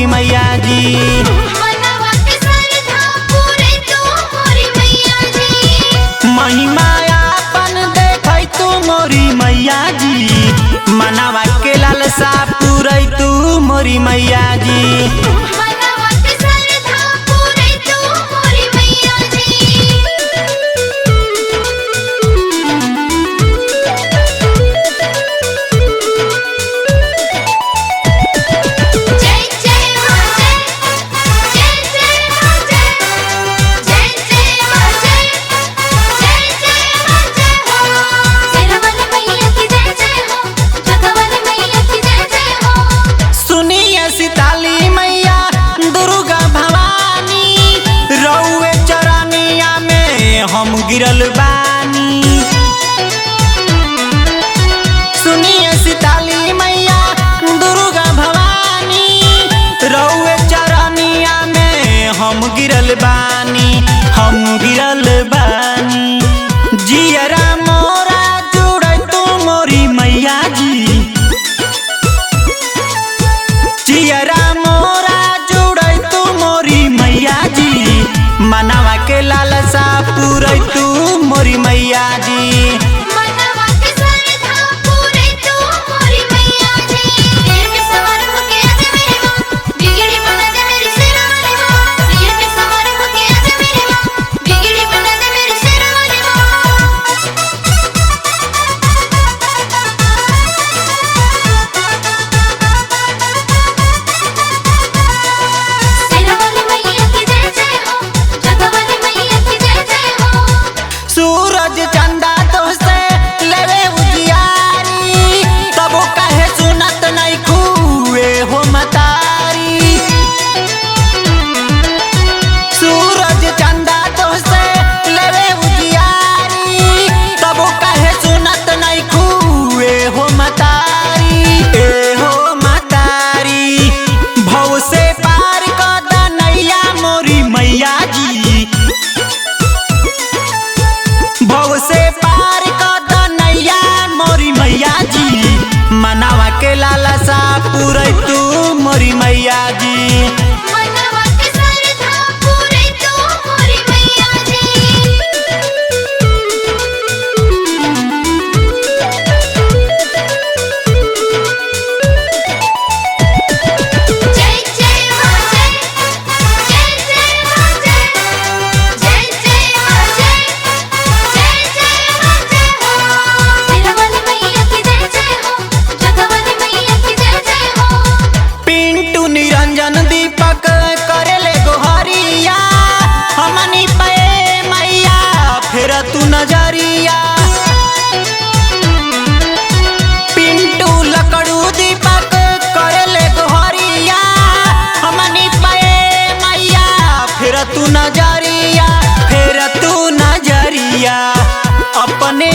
मोरी मैया जी। मनवा के श्रद्धा पूरे तू मोरी मैया जी। महिमा आपन देखै तू मोरी मैया जी। मनवा के लालसा पूरै तू मोरी मैया जी। मनवा के श्रद्धा पूरे तू मोरी मैया जी। जय जय मां जय जय जय मां जय जय जय मां जय जय जय मां जय हो। सिरवन मैया की जय जय हो, जगवन मैया की जय जय हो। सुनिए सीताली मैया दुर्गा भवानी, रउए चरनिया में हम गिरल बानी। सुनिए सीताली मैया दुर्गा भवानी, रउए चरनिया में हम गिरल बानी। हम गिरल बानी जियरा मोरा जुड़ै तू मोरी मैया जी। जियरा मोरा जुड़ै तू मोरी मैया जी। मनवा के लालसा पूरै तू मोरी मैया जी। मनवा के श्रद्धा पूरे तू मोरी मैया जी। सिर पे सवार होके आजा मेरी माँ, बिगड़ी बना दे मेरी शेरवाली माँ। सिर पे सवार होके आजा मेरी माँ, बिगड़ी बना दे मेरी शेरवाली माँ। शेरवाली मैया की जय जय हो, जगवाली मैया की जय जय हो। सूरज चंदा तोहसे लेवे उजियारी, तब कहे सुनत नहीं खुए हो मतारी। सूरज चंदा तोहसे लेवे उजियारी, तब कहे सुनत नहीं खुए हो मतारी। ए हो मतारी भव से पार कर दा नैया मोरी मैया जी। भव से पार कर नैया मोरी मैया जी। मनवा के लालसा पूरै तू मोरी मैया जी। मनवा के श्रद्धा पूरे तू मोरी मैया जी। जय जय मां जय जय जय मां जय जय जय मां जय जय जय मां जय हो। सिरवन मैया की जय जय हो, जगवन मैया की जय जय हो। पिंटू निरंजन दीपक करेले गोहरिया, हमनी पे मैया फेर तू नजरिया। पिंटू लकड़ू दीपक करेले गोहरिया, हमनी पे मैया फेर तू नजरिया। फेर तू नजरिया अपने